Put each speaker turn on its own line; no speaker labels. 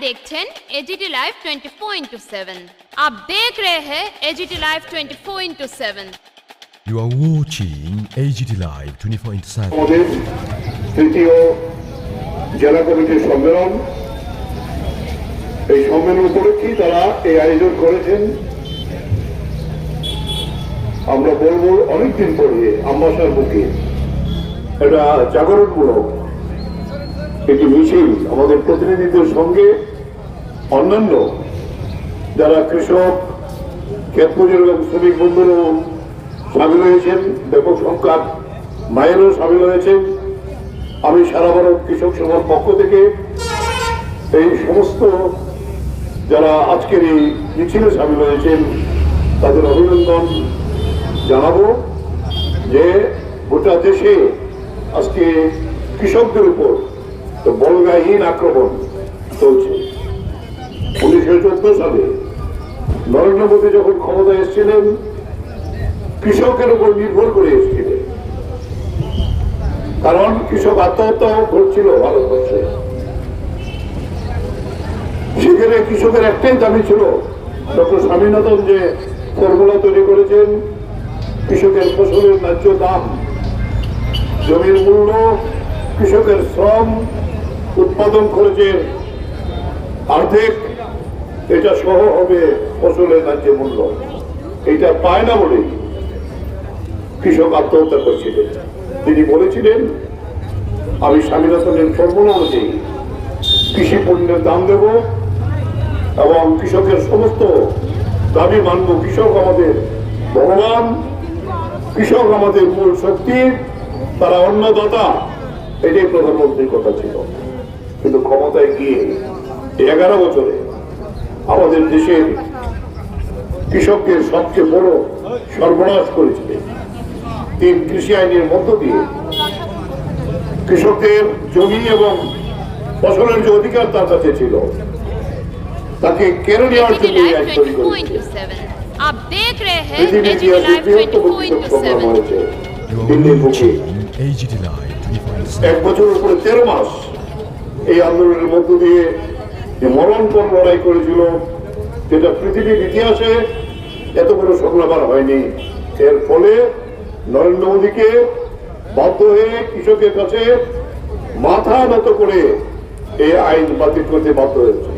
देखছেন AGT live 24/7। आप देख रहे हैं AGT live 24/7।
You are watching AGT Live 24/7.
আমাদের তৃতীয় জেলা কমিটির সম্মেলন, এই সম্মেলন উপলক্ষে তারা এই আয়োজন করেছেন। আমরা বলবো অনেকদিন পরে আমবাসার বুকে এটা জাগরণমূলক একটি মিছিল আমাদের প্রতিনিধিদের সঙ্গে অন্যান্য যারা কৃষক, ক্ষেতমজুর এবং শ্রমিক বন্ধুরাও সামিল হয়েছেন, ব্যাপক সংখ্যার মায়েরও সামিল হয়েছেন। আমি সারা ভারত কৃষক সভার পক্ষ থেকে এই সমস্ত যারা আজকের এই মিছিলে সামিল হয়েছেন তাদের অভিনন্দন জানাবো যে গোটা দেশে আজকে কৃষকদের উপর বলগাহীন আক্রমণ চলছে। 1914 সালে নরেন্দ্র মোদী যখন ক্ষমতায় এসেছিলেন কৃষকের উপর নির্ভর করে এসেছিলেন, কারণ কৃষক আত্মহত্যা করছিল ভারতবর্ষে। সেখানে কৃষকের একটাই দাবি ছিল, ডক্টর স্বামীনাথন যে ফর্মুলা তৈরি করেছেন, কৃষকের ফসলের ন্যায্য দাম, জমির মূল্য, কৃষকের শ্রম, উৎপাদন খরচের অর্ধেক এটা সহ হবে ফসলের ন্যায্য মূল্য। এটা পায় না বলেই কৃষক আত্মহত্যা করছিলেন। তিনি বলেছিলেন, আমি স্বামীনাথনের ফর্মুলা অনুযায়ী কৃষি পণ্যের দাম দেব এবং কৃষকের সমস্ত দাবি মানব। কৃষক আমাদের ভগবান, কৃষক আমাদের মূল শক্তি, তারা অন্নদাতা, এটাই প্রধানমন্ত্রীর কথা ছিল। কিন্তু ক্ষমতায় গিয়ে 11 বছরে আমাদের দেশের কৃষকদের সবচেয়ে বড় সর্বনাশ করেছিলেন। 3 কৃষি আইনের মধ্য দিয়ে কৃষকদের জমি এবং ফসলের যে অধিকার তার কাছে ছিল তাকে কেড়ে নেওয়ার জন্য এই আইন তৈরি করেছে।
आप देख रहे हैं
পৃথিবীর
एजीटी
ইতিহাসে
लाइव
বৃহত্তম কৃষক সংগ্রাম
24/7।
হয়েছে
You are
দিল্লির বুকে।
watching AGT Live 24/7.
1 বছরের উপরে 13 মাস এই আন্দোলনের মধ্য দিয়ে যে মরণপণ লড়াই করেছিল, যেটা পৃথিবীর ইতিহাসে এত বড় সংগ্রাম আর হয়নি। এর ফলে নরেন্দ্র মোদীকে বাধ্য হয়ে কৃষকের কাছে মাথা নত করে এই আইন বাতিল করতে বাধ্য হয়েছে।